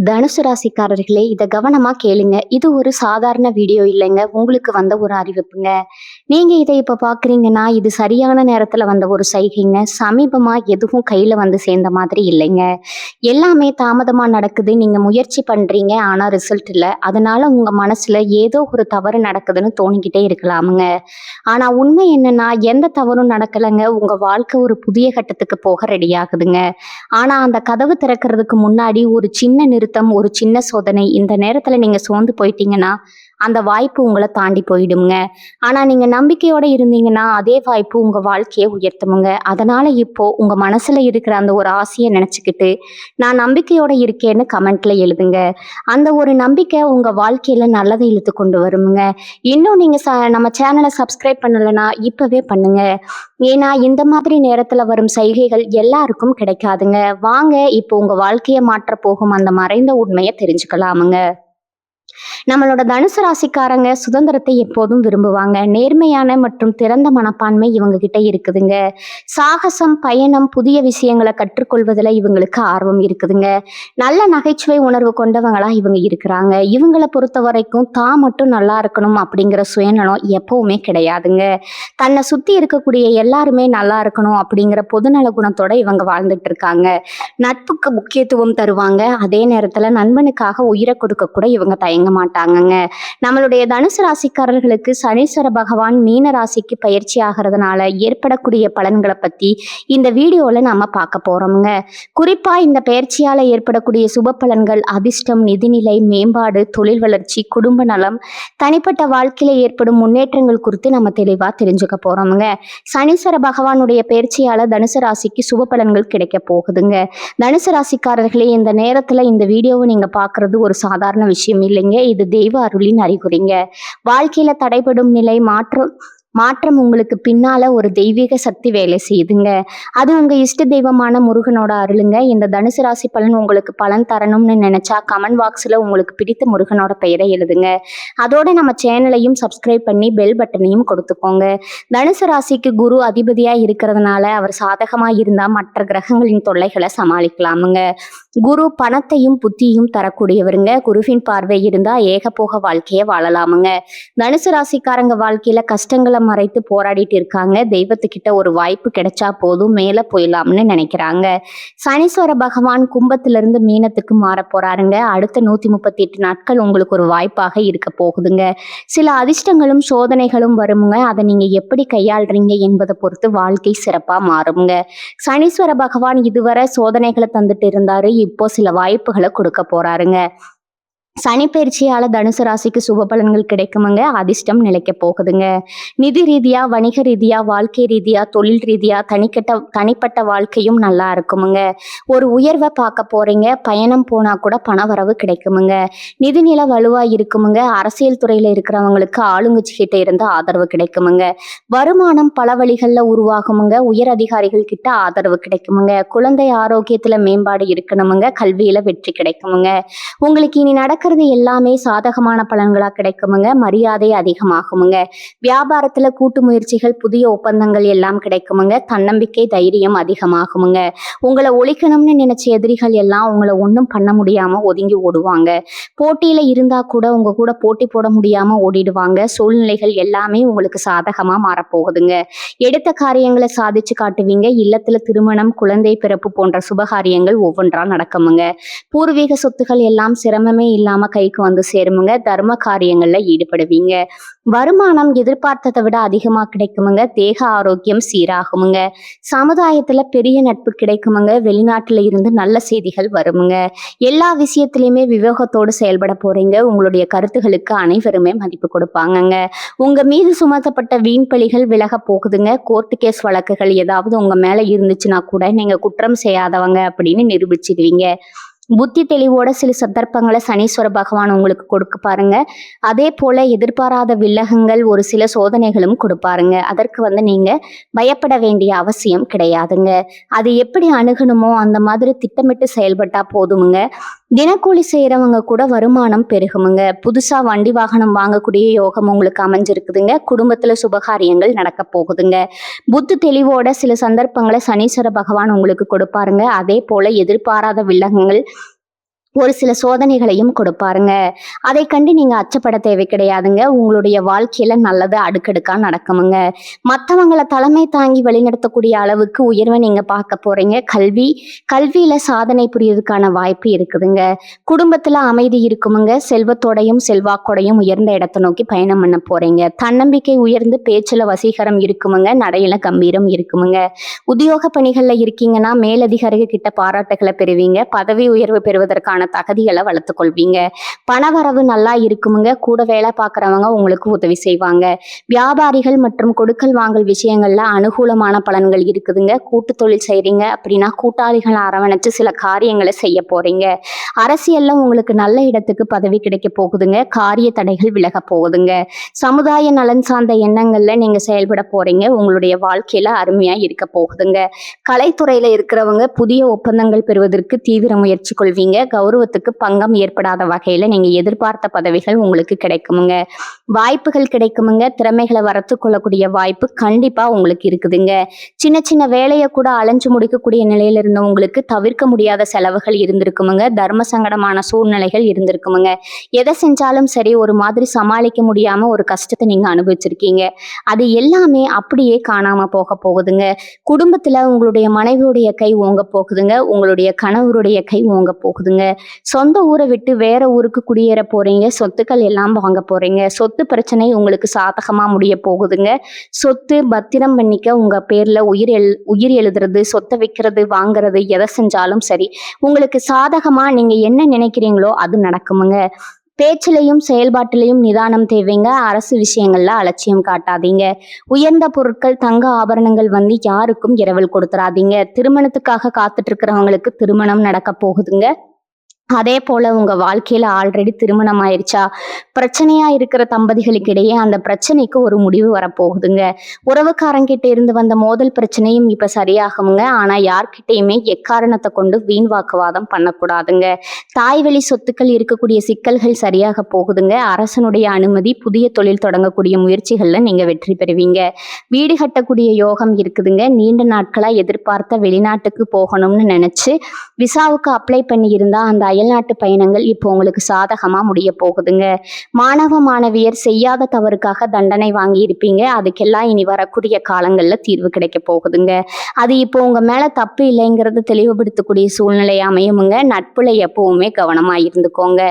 தனுசு ராசிக்காரர்களே, இத கவனமா கேளுங்க. இது ஒரு சாதாரண வீடியோ இல்லைங்க. உங்களுக்கு வந்த ஒரு அறிவிப்புங்க. நீங்க இத இப்ப பார்க்குறீங்கன்னா, இது சரியான நேரத்துல வந்த ஒரு சைகைங்க. சமீபமா எதுவும் கையில வந்து சேர்ந்த மாதிரி இல்லைங்க. எல்லாமே தாமதமா நடக்குது. நீங்க முயற்சி பண்றீங்க. ஆனா ரிசல்ட் இல்ல. அதனால உங்க மனசுல ஏதோ ஒரு தவறு நடக்குதுன்னு தோணிக்கிட்டே இருக்கலாமுங்க. ஆனா உண்மை என்னன்னா, எந்த தவறும் நடக்கலங்க. உங்க வாழ்க்கை ஒரு புதிய கட்டத்துக்கு போக ரெடி ஆகுதுங்க. ஆனா அந்த கதவு திறக்கிறதுக்கு முன்னாடி ஒரு சின்ன நிறுத்தம், ஒரு சின்ன சோதனை. இந்த நேரத்துல நீங்க சோர்ந்து போயிட்டீங்கன்னா, அந்த வாய்ப்பு உங்கள தாண்டி போயிடுங்க. ஆனா நீங்க நம்பிக்கையோட இருந்தீங்கன்னா, அதே வாய்ப்பு உங்க வாழ்க்கைய உயர்த்துமுங்க. அதனால இப்போ உங்க மனசுல இருக்கிற அந்த ஒரு ஆசைய நினைச்சுக்கிட்டு, நான் நம்பிக்கையோட இருக்கேன்னு கமெண்ட்ல எழுதுங்க. அந்த ஒரு நம்பிக்கை உங்க வாழ்க்கையில நல்லதை இழுத்து கொண்டு வருமுங்க. இன்னும் நீங்க நம்ம சேனல சப்ஸ்கிரைப் பண்ணலன்னா, இப்பவே பண்ணுங்க. ஏன்னா இந்த மாதிரி நேரத்துல வரும் சைகைகள் எல்லாருக்கும் கிடைக்காதுங்க. வாங்க இப்போ உங்க வாழ்க்கைய மாற்றப் போகும் அந்த மறைந்த உண்மைய தெரிஞ்சுக்கலாமுங்க. நம்மளோட தனுசு ராசிக்காரங்க சுதந்திரத்தை எப்போதும் விரும்புவாங்க. நேர்மையான மற்றும் திறந்த மனப்பான்மை இவங்க கிட்ட இருக்குதுங்க. சாகசம், பயணம், புதிய விஷயங்களை கற்றுக்கொள்வதில் இவங்களுக்கு ஆர்வம் இருக்குதுங்க. நல்ல நகைச்சுவை உணர்வு கொண்டவங்களா இவங்க இருக்கிறாங்க. இவங்களை பொறுத்த வரைக்கும் தான் மட்டும் நல்லா இருக்கணும் அப்படிங்கிற சுயநலம் எப்பவுமே கிடையாதுங்க. தன்னை சுத்தி இருக்கக்கூடிய எல்லாருமே நல்லா இருக்கணும் அப்படிங்கிற பொதுநல குணத்தோட இவங்க வாழ்ந்துட்டு இருக்காங்க. நட்புக்கு முக்கியத்துவம் தருவாங்க. அதே நேரத்துல நண்பனுக்காக உயிரை கொடுக்க கூட இவங்க தயங்க மாட்டாங்கங்க. நம்மளுடைய தனுசு ராசிக்காரர்களுக்கு சனீஸ்வர பகவான் மீன ராசிக்கு பயிற்சி ஆகிறதுனால ஏற்படக்கூடிய பலன்களை பத்தி இந்த வீடியோல நாம பார்க்க போறோம்ங்க. குறிப்பா இந்த பயிற்சியால ஏற்படக்கூடிய சுப பலன்கள், அதிர்ஷ்டம், நிதிநிலை மேம்பாடு, தொழில் வளர்ச்சி, குடும்ப நலம், தனிப்பட்ட வாழ்க்கையில ஏற்படும் முன்னேற்றங்கள் குறித்து நம்ம தெளிவா தெரிஞ்சுக்க போறோம்ங்க. சனீஸ்வர பகவானுடைய பயிற்சியால தனுசு ராசிக்கு சுப பலன்கள் கிடைக்க போகுதுங்க. தனுசு ராசிக்காரர்களே, இந்த நேரத்துல இந்த வீடியோவை நீங்க பார்க்கறது ஒரு சாதாரண விஷயம் இல்லைங்க. இது தெய்வ அருளின் அறிகுறிங்க. வாழ்க்கையில தடைபடும் நிலை மாற்றம் உங்களுக்கு பின்னால ஒரு தெய்வீக சக்தி வேலை செய்யுதுங்க. அது உங்க இஷ்ட தெய்வமான முருகனோட அருளுங்க. இந்த தனுசு ராசி பலன் உங்களுக்கு பலன் தரணும்னு நினைச்சா கமெண்ட் பாக்ஸ்ல உங்களுக்கு பிடித்த முருகனோட பெயரை எழுதுங்க. அதோட நம்ம சேனலையும் சப்ஸ்கிரைப் பண்ணி பெல் பட்டனையும் கொடுத்துக்கோங்க. தனுசு ராசிக்கு குரு அதிபதியா இருக்கிறதுனால அவர் சாதகமா இருந்தா மற்ற கிரகங்களின் தொல்லைகளை சமாளிக்கலாமுங்க. குரு பணத்தையும் புத்தியும் தரக்கூடியவருங்க. குருவின் பார்வை இருந்தா ஏகபோக வாழ்க்கைய வாழலாமுங்க. தனுசு ராசிக்காரங்க வாழ்க்கையில கஷ்டங்களை மறைத்து போராடிட்டு இருக்காங்க. தெய்வத்துக்கிட்ட ஒரு வாய்ப்பு கிடைச்சா போதும் மேல போயிடலாம்னு நினைக்கிறாங்க. சனீஸ்வர பகவான் கும்பத்திலிருந்து மீனத்துக்கு மாற போறாருங்க. அடுத்த 138 நாட்கள் உங்களுக்கு ஒரு வாய்ப்பாக இருக்க போகுதுங்க. சில அதிர்ஷ்டங்களும் சோதனைகளும் வருமுங்க. அதை நீங்க எப்படி கையாளுறீங்க என்பதை பொறுத்து வாழ்க்கை சிறப்பா மாறுங்க. சனீஸ்வர பகவான் இதுவரை சோதனைகளை தந்துட்டு இருந்தாரு. இப்போ சில வாய்ப்புகளை கொடுக்க போறாருங்க. சனி பயிற்சியால தனுசு ராசிக்கு சுப பலன்கள் கிடைக்குமுங்க. அதிர்ஷ்டம் நிலைக்க போகுதுங்க. நிதி ரீதியா, வணிக ரீதியா, வாழ்க்கை ரீதியா, தொழில் ரீதியா, தனிப்பட்ட வாழ்க்கையும் நல்லா இருக்குமுங்க. ஒரு உயர்வை பார்க்க போறீங்க. பயணம் போனா கூட பண வரவு கிடைக்குமுங்க. நிதிநிலை வலுவா இருக்குமுங்க. அரசியல் துறையில இருக்கிறவங்களுக்கு ஆளுங்கட்சி கிட்ட இருந்து ஆதரவு கிடைக்குமுங்க. வருமானம் பல வழிகள்ல உருவாகுமுங்க. உயர் அதிகாரிகள் கிட்ட ஆதரவு கிடைக்குமுங்க. குழந்தை ஆரோக்கியத்துல மேம்பாடு இருக்கணுமுங்க. கல்வியில வெற்றி கிடைக்குமுங்க. உங்களுக்கு இனி நடக்கிறது எல்லாமே சாதகமான பலன்களா கிடைக்குமுங்க. மரியாதை அதிகமாகுமுங்க. வியாபாரத்துல கூட்டு முயற்சிகள், புதிய ஒப்பந்தங்கள் எல்லாம் கிடைக்குமுங்க. தன்னம்பிக்கை, தைரியம் அதிகமாகுமுங்க. உங்களை ஒழிக்கணும்னு நினைச்ச எதிரிகள் எல்லாம் உங்களை ஒன்றும் பண்ண முடியாம ஒதுங்கி ஓடுவாங்க. போட்டியில இருந்தா கூட உங்க கூட போட்டி போட முடியாம ஓடிடுவாங்க. சூழ்நிலைகள் எல்லாமே உங்களுக்கு சாதகமா மாறப்போகுதுங்க. எடுத்த காரியங்களை சாதிச்சு காட்டுவீங்க. இல்லத்துல திருமணம், குழந்தை பிறப்பு போன்ற சுபகாரியங்கள் ஒவ்வொன்றா நடக்குமுங்க. பூர்வீக சொத்துக்கள் எல்லாம் சிரமமே இல்லாம கைக்கு வந்து சேருமுங்க. தர்ம காரியங்கள்ல ஈடுபடுவீங்க. வருமானம் எதிர்பார்த்ததை விட அதிகமா கிடைக்குமுங்க. தேக ஆரோக்கியம் சீராகுமுங்க. சமுதாயத்துல பெரிய நட்பு கிடைக்குமுங்க. வெளிநாட்டுல இருந்து நல்ல செய்திகள் வருமுங்க. எல்லா விஷயத்திலையுமே விவேகத்தோடு செயல்பட போறீங்க. உங்களுடைய கருத்துகளுக்கு அனைவருமே மதிப்பு கொடுப்பாங்கங்க. உங்க மீது சுமத்தப்பட்ட வீண் பழிகள் விலக போகுதுங்க. கோர்ட்டு கேஸ் வழக்குகள் ஏதாவது உங்க மேல இருந்துச்சுன்னா கூட நீங்க குற்றம் செய்யாதவங்க அப்படின்னு நிரூபிச்சிடுவீங்க. புத்தி தெளிவோட சில சந்தர்ப்பங்களை சனீஸ்வர பகவான் உங்களுக்கு கொடுக்க பாருங்க. அதே போல எதிர்பாராத வில்லகங்கள், ஒரு சில சோதனைகளும் கொடுப்பாருங்க. அதற்கு நீங்க பயப்பட வேண்டிய அவசியம் கிடையாதுங்க. அது எப்படி அணுகணுமோ அந்த மாதிரி திட்டமிட்டு செயல்பட்டா போதுமுங்க. தினக்கூலி செய்யறவங்க கூட வருமானம் பெருகுமுங்க. புதுசா வண்டி வாகனம் வாங்கக்கூடிய யோகம் உங்களுக்கு அமைஞ்சிருக்குதுங்க. குடும்பத்துல சுபகாரியங்கள் நடக்க போகுதுங்க. புத்தி தெளிவோட சில சந்தர்ப்பங்களை சனீஸ்வர பகவான் உங்களுக்கு கொடுப்பாருங்க. அதே போல எதிர்பாராத வில்லகங்கள் ஒரு சில சோதனைகளையும் கொடுப்பாருங்க. அதை கண்டு நீங்க அச்சப்பட தேவை கிடையாதுங்க. உங்களுடைய வாழ்க்கையில நல்லது அடுக்கடுக்கா நடக்குமுங்க. மத்தவங்கள தலைமை தாங்கி வழிநடத்தக்கூடிய அளவுக்கு உயர்வை நீங்க பார்க்க போறீங்க. கல்வியில சாதனை புரியறதுக்கான வாய்ப்பு இருக்குதுங்க. குடும்பத்துல அமைதி இருக்குமுங்க. செல்வத்தோடையும் செல்வாக்கோடையும் உயர்ந்த இடத்தை நோக்கி பயணம் பண்ண போறீங்க. தன்னம்பிக்கை உயர்ந்து பேச்சுல வசீகரம் இருக்குமுங்க. நடையில கம்பீரம் இருக்குமுங்க. உத்தியோக பணிகள்ல இருக்கீங்கன்னா மேலதிகாரிகள் கிட்ட பாராட்டுகளை பெறுவீங்க. பதவி உயர்வு பெறுவதற்கான தகுதிகளை வளர்த்துக் கொள்வீங்க. பணவரவு நல்லா இருக்குமுங்க. கூட வேலை பார்க்கறவங்க உங்களுக்கு உதவி செய்வாங்க. வியாபாரிகள் மற்றும் கொடுக்கல் வாங்கல் விஷயங்கள்ல அனுகூலமான பலன்கள் இருக்குதுங்க. கூட்டு தொழில் செய்றீங்க அப்படின்னா கூட்டாளிகளை அரவணைச்சு சில காரியங்களை செய்ய போறீங்க. அரசியல்ல உங்களுக்கு நல்ல இடத்துக்கு பதவி கிடைக்க போகுதுங்க. காரிய தடைகள் விலக போகுதுங்க. சமுதாய நலன் சார்ந்த எண்ணங்கள்ல நீங்க செயல்பட போறீங்க. உங்களுடைய வாழ்க்கையில அருமையா இருக்க போகுதுங்க. கலைத்துறையில இருக்கிறவங்க புதிய ஒப்பந்தங்கள் பெறுவதற்கு தீவிர முயற்சி கொள்வீங்க. கௌரவத்துக்கு பங்கம் ஏற்படாத வகையில நீங்க எதிர்பார்த்த பதவிகள் உங்களுக்கு கிடைக்குமுங்க. வாய்ப்புகள் கிடைக்குமுங்க. திறமைகளை வளர்த்து கொள்ளக்கூடிய வாய்ப்பு கண்டிப்பா உங்களுக்கு இருக்குதுங்க. சின்ன சின்ன வேலையை கூட அலைஞ்சு முடிக்கக்கூடிய நிலையில இருந்தவங்களுக்கு தவிர்க்க முடியாத செலவுகள் இருந்திருக்குமுங்க. தர்ம சங்கடமான சூழ்நிலைகள் இருந்திருக்குமுங்க. எதை செஞ்சாலும் சரி ஒரு மாதிரி சமாளிக்க முடியாம ஒரு கஷ்டத்தை நீங்க அனுபவிச்சிருக்கீங்க. அது எல்லாமே அப்படியே காணாம போக போகுதுங்க. குடும்பத்துல உங்களுடைய மனைவியுடைய கை ஓங்க போகுதுங்க. உங்களுடைய கணவருடைய கை ஓங்க போகுதுங்க. சொந்த ஊரை விட்டு வேற ஊருக்கு குடியேற போறீங்க. சொத்துக்கள் எல்லாம் வாங்க போறீங்க. சொத்து பிரச்சனை உங்களுக்கு சாதகமா முடிய போகுதுங்க. சொத்து பத்திரம் பண்ணிக்க உங்க பேர்ல உயிர் எழுதுறது, சொத்தை விற்கிறது, வாங்குறது, எதை செஞ்சாலும் சரி உங்களுக்கு சாதகமா நீங்க என்ன நினைக்கிறீங்களோ அது நடக்குமுங்க. பேச்சிலையும் செயல்பாட்டிலையும் நிதானம் தேவைங்க. அரசு விஷயங்கள்ல அலட்சியம் காட்டாதீங்க. உயர்ந்த பொருட்கள், தங்க ஆபரணங்கள் வந்து யாருக்கும் இரவல் கொடுத்துறாதீங்க. திருமணத்துக்காக காத்துட்டு இருக்கிறவங்களுக்கு திருமணம் நடக்க போகுதுங்க. அதே போல உங்க வாழ்க்கையில ஆல்ரெடி திருமணம் ஆயிருச்சா, பிரச்சனையா இருக்கிற தம்பதிகளுக்கு இடையே அந்த பிரச்சனைக்கு ஒரு முடிவு வரப்போகுதுங்க. உறவுக்காரங்கிட்ட இருந்து வந்த மோதல் பிரச்சனையும் இப்ப சரியாகுங்க. ஆனா யார்கிட்டயுமே எக்காரணத்தை கொண்டு வீண் வாக்குவாதம் பண்ணக்கூடாதுங்க. தாய்வழி சொத்துக்கள் இருக்கக்கூடிய சிக்கல்கள் சரியாக போகுதுங்க. அரசனுடைய அனுமதி, புதிய தொழில் தொடங்கக்கூடிய முயற்சிகள்ல நீங்க வெற்றி பெறுவீங்க. வீடு கட்டக்கூடிய யோகம் இருக்குதுங்க. நீண்ட நாட்களா எதிர்பார்த்த வெளிநாட்டுக்கு போகணும்னு நினைச்சு விசாவுக்கு அப்ளை பண்ணி இருந்தா அந்த அயல்நாட்டு பயணங்கள் இப்போ உங்களுக்கு சாதகமா முடிய போகுதுங்க. மாணவ மாணவியர் செய்யாத தவறுக்காக தண்டனை வாங்கி இருப்பீங்க. அதுக்கெல்லாம் இனி வரக்கூடிய காலங்கள்ல தீர்வு கிடைக்க போகுதுங்க. அது இப்போ உங்க மேல தப்பு இல்லைங்கிறத தெளிவுபடுத்தக்கூடிய சூழ்நிலை அமையுமுங்க. நட்புல எப்பவுமே கவனமா இருந்துக்கோங்க.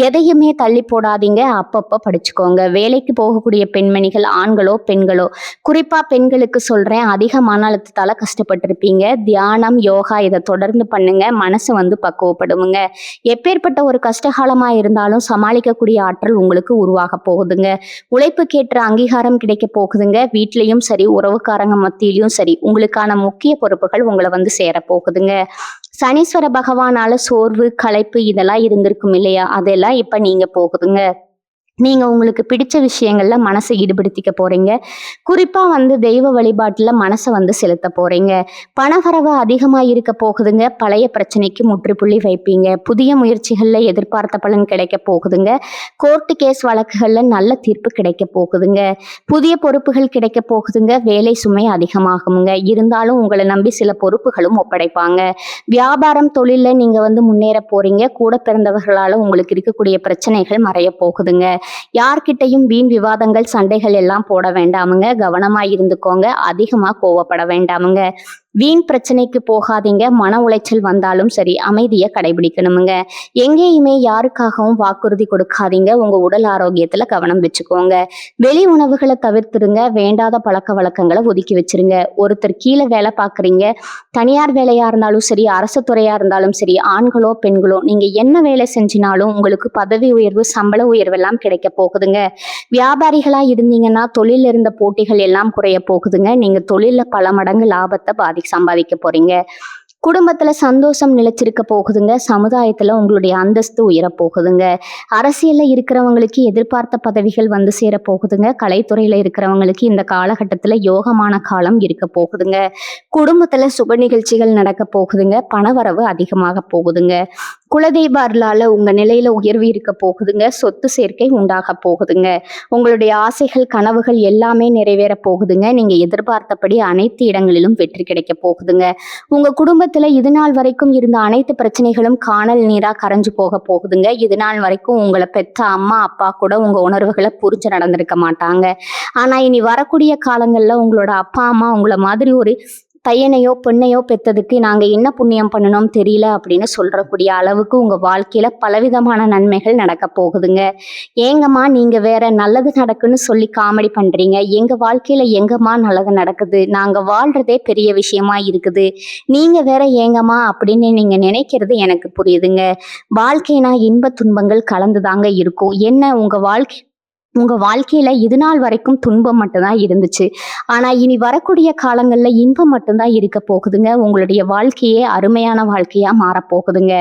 எதையுமே தள்ளி போடாதீங்க. அப்பப்ப படிச்சுக்கோங்க. வேலைக்கு போகக்கூடிய பெண்மணிகள், ஆண்களோ பெண்களோ, குறிப்பா பெண்களுக்கு சொல்றேன், அதிக மன அழுத்தத்தால கஷ்டப்பட்டிருப்பீங்க. தியானம், யோகா இதை தொடர்ந்து பண்ணுங்க. மனசு வந்து பக்குவப்படுமுங்க. எப்பேற்பட்ட ஒரு கஷ்டகாலமா இருந்தாலும் சமாளிக்கக்கூடிய ஆற்றல் உங்களுக்கு உருவாக போகுதுங்க. உழைப்புக்கேற்ற அங்கீகாரம் கிடைக்க போகுதுங்க. வீட்லயும் சரி, உறவுக்காரங்க மத்தியிலும் சரி, உங்களுக்கான முக்கிய பொறுப்புகள் உங்களை வந்து சேர போகுதுங்க. சனீஸ்வர பகவானால சோர்வு, களைப்பு இதெல்லாம் இருந்திருக்கும் இல்லையா, அதெல்லாம் இப்ப நீங்க போகுதுங்க. நீங்க உங்களுக்கு பிடிச்ச விஷயங்கள்ல மனசை ஈடுபடுத்திக்க போறீங்க. குறிப்பா வந்து தெய்வ வழிபாட்டுல மனசை வந்து செலுத்த போறீங்க. பணவரவு அதிகமா இருக்க போகுதுங்க. பழைய பிரச்சனைக்கு முற்றுப்புள்ளி வைப்பீங்க. புதிய முயற்சிகள்ல எதிர்பார்த்த பலன் கிடைக்க போகுதுங்க. கோர்ட்டு கேஸ் வழக்குகள்ல நல்ல தீர்ப்பு கிடைக்க போகுதுங்க. புதிய பொறுப்புகள் கிடைக்க போகுதுங்க. வேலை சுமை அதிகமாகுங்க. இருந்தாலும் உங்களை நம்பி சில பொறுப்புகளும் ஒப்படைப்பாங்க. வியாபாரம், தொழில நீங்க வந்து முன்னேற போறீங்க. கூட பிறந்தவர்களால உங்களுக்கு இருக்கக்கூடிய பிரச்சனைகள் மறைய போகுதுங்க. யார்கிட்டையும் வீண் விவாதங்கள், சண்டைகள் எல்லாம் போட வேண்டாமுங்க. கவனமா இருந்துக்கோங்க. அதிகமா கோவப்பட வேண்டாமுங்க. வீண் பிரச்சனைக்கு போகாதீங்க. மன உளைச்சல் வந்தாலும் சரி அமைதியை கடைபிடிக்கணுமுங்க. எங்கேயுமே யாருக்காகவும் வாக்குறுதி கொடுக்காதீங்க. உங்க உடல் ஆரோக்கியத்துல கவனம் வச்சுக்கோங்க. வெளி உணவுகளை தவிர்த்துருங்க. வேண்டாத பழக்க வழக்கங்களை ஒதுக்கி வச்சிருங்க. ஒருத்தர் கீழே வேலை பார்க்குறீங்க, தனியார் வேலையா இருந்தாலும் சரி, அரசு துறையா இருந்தாலும் சரி, ஆண்களோ பெண்களோ, நீங்க என்ன வேலை செஞ்சினாலும் உங்களுக்கு பதவி உயர்வு, சம்பள உயர்வு எல்லாம் கிடைக்க போகுதுங்க. வியாபாரிகளா இருந்தீங்கன்னா தொழில இருந்த போட்டிகள் எல்லாம் குறைய போகுதுங்க. நீங்க தொழில பல மடங்கு லாபத்தை சம்பாதிக்க போறீங்க. குடும்பத்துல சந்தோஷம் நிலைச்சிருக்க போகுதுங்க. சமுதாயத்துல உங்களுடைய அந்தஸ்து உயர போகுதுங்க. அரசியல்ல இருக்கிறவங்களுக்கு எதிர்பார்த்த பதவிகள் வந்து சேர போகுதுங்க. கலைத்துறையில இருக்கிறவங்களுக்கு இந்த காலகட்டத்துல யோகமான காலம் இருக்க போகுதுங்க. குடும்பத்துல சுப நிகழ்ச்சிகள் நடக்க போகுதுங்க. பணவரவு அதிகமாக போகுதுங்க. குலதெய்வ அருளால உங்க நிலையில உயர்வு இருக்க போகுதுங்க. சொத்து சேர்க்கை உண்டாக போகுதுங்க. உங்களுடைய ஆசைகள், கனவுகள் எல்லாமே நிறைவேற போகுதுங்க. நீங்க எதிர்பார்த்தபடி அனைத்து இடங்களிலும் வெற்றி கிடைக்க போகுதுங்க. உங்க குடும்பத்துல இது நாள் வரைக்கும் இருந்த அனைத்து பிரச்சனைகளும் காணல் நீரா கரைஞ்சு போக போகுதுங்க. இது நாள் வரைக்கும் உங்களை பெற்ற அம்மா, அப்பா கூட உங்க உணர்வுகளை புரிஞ்சு நடந்திருக்க மாட்டாங்க. ஆனா இனி வரக்கூடிய காலங்கள்ல உங்களோட அப்பா, அம்மா உங்களை மாதிரி ஒரு பையனையோ பெண்ணையோ பெத்ததுக்கு நாங்க என்ன புண்ணியம் பண்ணணும் தெரியல அப்படின்னு சொல்றக்கூடிய அளவுக்கு உங்க வாழ்க்கையில பலவிதமான நன்மைகள் நடக்க போகுதுங்க. ஏங்கம்மா நீங்க வேற நல்லது நடக்குன்னு சொல்லி காமெடி பண்றீங்க, எங்க வாழ்க்கையில எங்கம்மா நல்லது நடக்குது, நாங்க வாழ்றதே பெரிய விஷயமா இருக்குது, நீங்க வேற ஏங்கம்மா அப்படின்னு நீங்க நினைக்கிறது எனக்கு புரியுதுங்க. வாழ்க்கைனா இன்ப துன்பங்கள் கலந்துதாங்க இருக்கும். என்ன உங்க வாழ்க்கையில இது நாள் வரைக்கும் துன்பம் மட்டும்தான் இருந்துச்சு. ஆனா இனி வரக்கூடிய காலங்கள்ல இன்பம் மட்டும்தான் இருக்க போகுதுங்க. உங்களுடைய வாழ்க்கையே அருமையான வாழ்க்கையா மாறப்போகுதுங்க.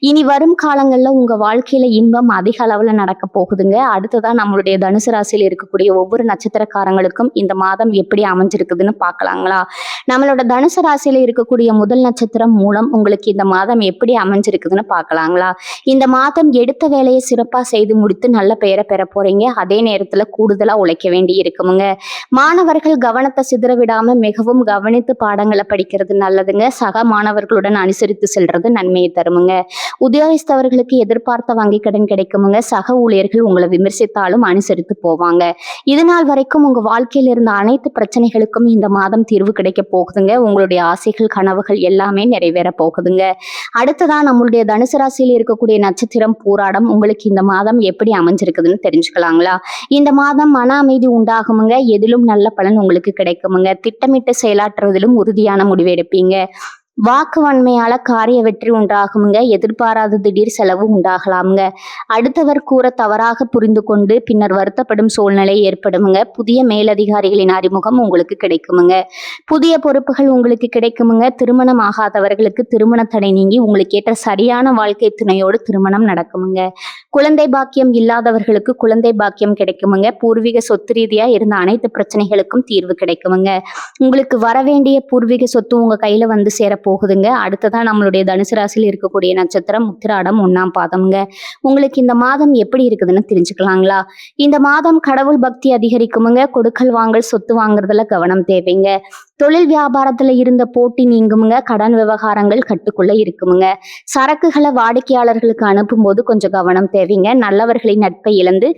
இனி வரும் காலங்கள்ல உங்க வாழ்க்கையில இன்பம் அதிக அளவுல நடக்க போகுதுங்க. அடுத்ததான் நம்மளுடைய தனுசு ராசியில் இருக்கக்கூடிய ஒவ்வொரு நட்சத்திரக்காரங்களுக்கும் இந்த மாதம் எப்படி அமைஞ்சிருக்குதுன்னு பார்க்கலாங்களா? நம்மளோட தனுசு ராசியில இருக்கக்கூடிய முதல் நட்சத்திரம் மூலம் உங்களுக்கு இந்த மாதம் எப்படி அமைஞ்சிருக்குதுன்னு பார்க்கலாங்களா? இந்த மாதம் எடுத்த வேலையை சிறப்பா செய்து முடித்து நல்ல பெயரை பெற போறீங்க. அதே நேரத்துல கூடுதலா உழைக்க வேண்டி இருக்குமுங்க. மாணவர்கள் கவனத்தை சிதற விடாம மிகவும் கவனித்து பாடங்களை படிக்கிறது நல்லதுங்க. சக மாணவர்களுடன் அனுசரித்து செல்றது நன்மையை தருமுங்க. உத்தியோகஸ்தவர்களுக்கு எதிர்பார்த்த வங்கி கடன் கிடைக்குமுங்க. சக ஊழியர்கள் உங்களை விமர்சித்தாலும் அனுசரித்து போவாங்க. இது நாள் வரைக்கும் உங்க வாழ்க்கையில் இருந்த அனைத்து பிரச்சனைகளுக்கும் இந்த மாதம் தீர்வு கிடைக்க போகுதுங்க. உங்களுடைய ஆசைகள், கனவுகள் எல்லாமே நிறைவேற போகுதுங்க. அடுத்ததான் நம்மளுடைய தனுசு ராசியில் இருக்கக்கூடிய நட்சத்திரம் பூராடம். உங்களுக்கு இந்த மாதம் எப்படி அமைஞ்சிருக்குதுன்னு தெரிஞ்சுக்கலாங்களா? இந்த மாதம் மன அமைதி உண்டாகுமுங்க. எதிலும் நல்ல பலன் உங்களுக்கு கிடைக்குமுங்க. திட்டமிட்டு செயலாற்றுவதிலும் உறுதியான முடிவு எடுப்பீங்க. வாக்கு வன்மையால காரிய வெற்றி உண்டாகுமுங்க. எதிர்பாராத திடீர் செலவு உண்டாகலாமுங்க. அடுத்தவர் கூற தவறாக புரிந்து கொண்டு பின்னர் வருத்தப்படும் சூழ்நிலை ஏற்படுமுங்க. புதிய மேலதிகாரிகளின் அறிமுகம் உங்களுக்கு கிடைக்குமுங்க. புதிய பொறுப்புகள் உங்களுக்கு கிடைக்குமுங்க. திருமணம் ஆகாதவர்களுக்கு திருமண தடை நீங்கி உங்களுக்கு ஏற்ற சரியான வாழ்க்கை துணையோடு திருமணம் நடக்குமுங்க. குழந்தை பாக்கியம் இல்லாதவர்களுக்கு குழந்தை பாக்கியம் கிடைக்குமுங்க. பூர்வீக சொத்து ரீதியா இருந்த அனைத்து பிரச்சனைகளுக்கும் தீர்வு கிடைக்குமுங்க. உங்களுக்கு வரவேண்டிய பூர்வீக சொத்து உங்க கையில வந்து சேர போகுதுங்க. அடுத்ததான் நம்மளுடைய தனுசு ராசியில் இருக்கக்கூடிய நட்சத்திரம் உத்திராடம் 1ஆம் பாதம்ங்க. உங்களுக்கு இந்த மாதம் எப்படி இருக்குதுன்னு தெரிஞ்சுக்கலாங்களா? இந்த மாதம் கடவுள் பக்தி அதிகரிக்குமுங்க. கொடுக்கல் வாங்கல், சொத்து வாங்குறதுல கவனம் தேவைங்க. தொழில் வியாபாரத்துல இருந்த போட்டி நீங்குமுங்க. கடன் விவகாரங்கள் கட்டுக்குள்ள இருக்குமுங்க. சரக்குகளை வாடிக்கையாளர்களுக்கு அனுப்பும் போது கொஞ்சம் கவனம் தேவைங்க. நல்லவர்களின் நட்பை இழந்து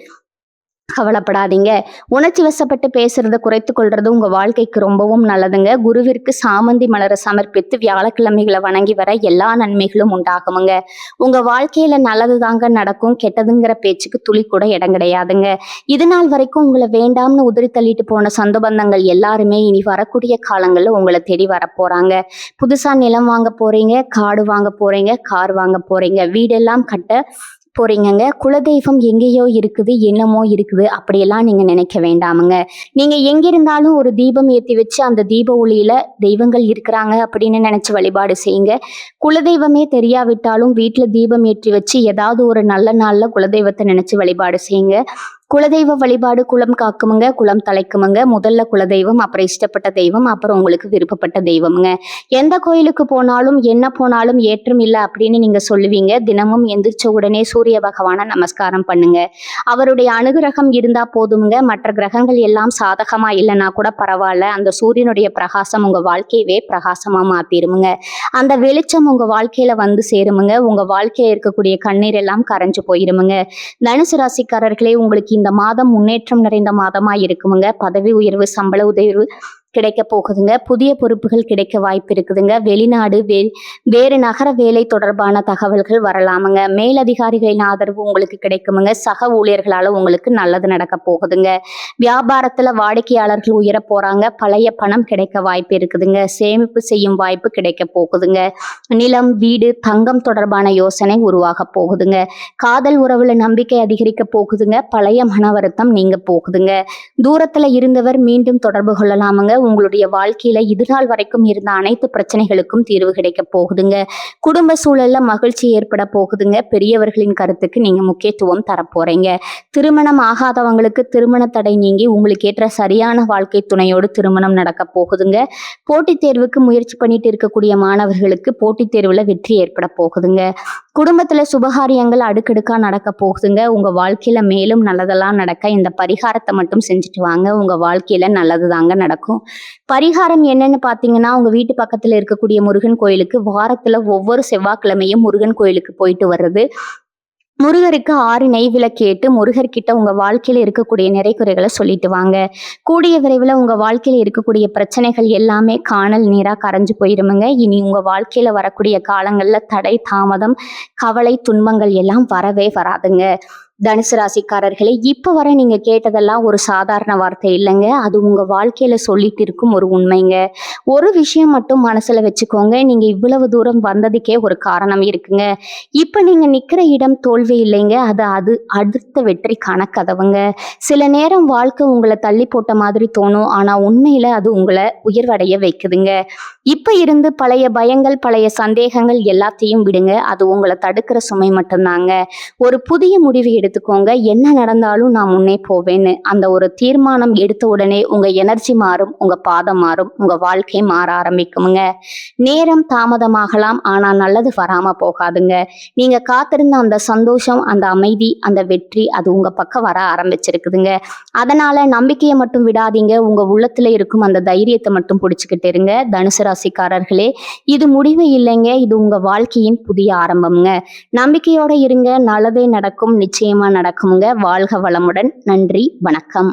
கவலைப்படாதீங்க. உணர்ச்சி வசப்பட்டு பேசுறத குறைத்து கொள்றது உங்க வாழ்க்கைக்கு ரொம்பவும் நல்லதுங்க. குருவிற்கு சாமந்தி மலரை சமர்ப்பித்து வியாழக்கிழமைகளை வணங்கி வர எல்லா நன்மைகளும் உண்டாகுமுங்க. உங்க வாழ்க்கையில நல்லது தாங்க நடக்கும். கெட்டதுங்கிற பேச்சுக்கு துளி கூட இடம் கிடையாதுங்க. இது நாள் வரைக்கும் உங்களை வேண்டாம்னு உதறி தள்ளிட்டு போன சொந்த பந்தங்கள் எல்லாருமே இனி வரக்கூடிய காலங்கள்ல உங்களை தேடி வரப்போறாங்க. புதுசா நிலம் வாங்க போறீங்க, காடு வாங்க போறீங்க, கார் வாங்க போறீங்க, வீடெல்லாம் கட்ட போறீங்கங்க. குலதெய்வம் எங்கேயோ இருக்குது, என்னமோ இருக்குது அப்படியெல்லாம் நீங்க நினைக்க வேண்டாமுங்க. நீங்க எங்கிருந்தாலும் ஒரு தீபம் ஏற்றி வச்சு அந்த தீப ஒளியில தெய்வங்கள் இருக்கிறாங்க அப்படின்னு நினைச்சு வழிபாடு செய்யுங்க. குலதெய்வமே தெரியாவிட்டாலும் வீட்டுல தீபம் ஏற்றி வச்சு ஏதாவது ஒரு நல்ல நாள்ல குலதெய்வத்தை நினைச்சு வழிபாடு செய்யுங்க. குலதெய்வ வழிபாடு குலம் காக்குமுங்க, குலம் தலைக்குமுங்க. முதல்ல குலதெய்வம், அப்புறம் இஷ்டப்பட்ட தெய்வம், அப்புறம் உங்களுக்கு விருப்பப்பட்ட தெய்வமுங்க. எந்த கோயிலுக்கு போனாலும் என்ன போனாலும் ஏற்றம் இல்லை அப்படின்னு நீங்க சொல்லுவீங்க. தினமும் எந்திரிச்ச உடனே சூரிய பகவானை நமஸ்காரம் பண்ணுங்க. அவருடைய அனுகிரகம் இருந்தா போதுமுங்க. மற்ற கிரகங்கள் எல்லாம் சாதகமா இல்லைன்னா கூட பரவாயில்ல, அந்த சூரியனுடைய பிரகாசம் உங்க வாழ்க்கையவே பிரகாசமா மாத்திருமுங்க. அந்த வெளிச்சம் உங்க வாழ்க்கையில வந்து சேருமுங்க. உங்க வாழ்க்கையில இருக்கக்கூடிய கண்ணீர் எல்லாம் கரைஞ்சு போயிருமுங்க. தனுசு ராசிக்காரர்களே, உங்களுக்கு இந்த மாதம் முன்னேற்றம் நிறைந்த மாதமா இருக்குமுங்க. பதவி உயர்வு, சம்பள உயர்வு கிடைக்க போகுதுங்க. புதிய பொறுப்புகள் கிடைக்க வாய்ப்பு இருக்குதுங்க. வெளிநாடு, வேறு நகர வேலை தொடர்பான தகவல்கள் வரலாமுங்க. மேலதிகாரிகளின் ஆதரவு உங்களுக்கு கிடைக்குமுங்க. சக ஊழியர்களால உங்களுக்கு நல்லது நடக்க போகுதுங்க. வியாபாரத்துல வாடிக்கையாளர்கள் உயர போறாங்க. பழைய பணம் கிடைக்க வாய்ப்பு இருக்குதுங்க. சேமிப்பு செய்யும் வாய்ப்பு கிடைக்க போகுதுங்க. நிலம், வீடு, தங்கம் தொடர்பான யோசனை உருவாக போகுதுங்க. காதல் உறவுல நம்பிக்கை அதிகரிக்க போகுதுங்க. பழைய மன வருத்தம் நீங்க போகுதுங்க. தூரத்துல இருந்தவர் மீண்டும் தொடர்பு கொள்ளலாமுங்க. உங்களுடைய வாழ்க்கையில இது நாள் வரைக்கும் இருந்த அனைத்து பிரச்சனைகளுக்கும் தீர்வு கிடைக்க போகுதுங்க. குடும்ப சூழல்ல மகிழ்ச்சி ஏற்பட போகுதுங்க. பெரியவர்களின் கருத்துக்கு நீங்க முக்கியத்துவம் தரப்போறீங்க. திருமணம் ஆகாதவங்களுக்கு திருமண தடை நீங்கி உங்களுக்கு ஏற்ற சரியான வாழ்க்கை துணையோடு திருமணம் நடக்க போகுதுங்க. போட்டித் தேர்வுக்கு முயற்சி பண்ணிட்டு இருக்கக்கூடிய மாணவர்களுக்கு போட்டித் தேர்வுல வெற்றி ஏற்பட போகுதுங்க. குடும்பத்துல சுபகாரியங்கள் அடுக்கடுக்கா நடக்க போகுதுங்க. உங்க வாழ்க்கையில மேலும் நல்லதெல்லாம் நடக்க இந்த பரிகாரத்தை மட்டும் செஞ்சுட்டு வாங்க. உங்க வாழ்க்கையில நல்லது தாங்க நடக்கும். பரிகாரம் என்னன்னு பாத்தீங்கன்னா, உங்க வீட்டு பக்கத்துல இருக்கக்கூடிய முருகன் கோயிலுக்கு வாரத்துல ஒவ்வொரு செவ்வாய்க்கிழமையும் முருகன் கோயிலுக்கு போயிட்டு வர்றது, முருகருக்கு 6 நெய் விளக்கேட்டு முருகர்கிட்ட உங்க வாழ்க்கையில இருக்கக்கூடிய நிறைகுறைகளை சொல்லிட்டு வாங்க. கூடிய விரைவில் உங்க வாழ்க்கையில இருக்கக்கூடிய பிரச்சனைகள் எல்லாமே காணல் நீரா கரைஞ்சு போயிருமுங்க. இனி உங்க வாழ்க்கையில வரக்கூடிய காலங்கள்ல தடை, தாமதம், கவலை, துன்பங்கள் எல்லாம் வரவே வராதுங்க. தனுசு ராசிக்காரர்களே, இப்ப வர நீங்க கேட்டதெல்லாம் ஒரு சாதாரண வார்த்தை இல்லைங்க. அது உங்க வாழ்க்கையில சொல்லிட்டு இருக்கும் ஒரு உண்மைங்க. ஒரு விஷயம் மட்டும் மனசுல வச்சுக்கோங்க. நீங்க இவ்வளவு தூரம் வந்ததுக்கே ஒரு காரணம் இருக்குங்க. இப்ப நீங்க நிக்கிற இடம் தோல்வி இல்லைங்க. அது அடுத்த வெற்றிக்கான கதவுங்க. சில நேரம் வாழ்க்கை உங்களை தள்ளி போட்ட மாதிரி தோணும். ஆனா உண்மையில அது உங்களை உயர்வடைய வைக்குதுங்க. இப்ப இருந்து பழைய பயங்கள், பழைய சந்தேகங்கள் எல்லாத்தையும் விடுங்க. அது உங்களை தடுக்கிற சுமை மட்டும்தாங்க. ஒரு புதிய முடிவு எடுத்துக்கோங்க. என்ன நடந்தாலும் நான் முன்னே போவேன்னு அந்த ஒரு தீர்மானம் எடுத்த உடனே உங்க எனர்ஜி மாறும், உங்க பாதம் மாறும், உங்க வாழ்க்கை மாற ஆரம்பிக்குமுங்க. நேரம் தாமதமாகலாம், ஆனா நல்லது வராம போகாதுங்க. நீங்க காத்திருந்த அந்த சந்தோஷம், அந்த அமைதி, அந்த வெற்றி அது உங்க பக்கம் வர ஆரம்பிச்சிருக்குதுங்க. அதனால நம்பிக்கையை மட்டும் விடாதீங்க. உங்க உள்ளத்துல இருக்கும் அந்த தைரியத்தை மட்டும் பிடிச்சுக்கிட்டு இருங்க. தனுசு ராசிக்காரர்களே, இது முடிவு இல்லைங்க. இது உங்க வாழ்க்கையின் புதிய ஆரம்பம்ங்க. நம்பிக்கையோட இருங்க. நல்லதே நடக்கும், நிச்சயமா நடக்குங்க. வாழ்க வளமுடன். நன்றி, வணக்கம்.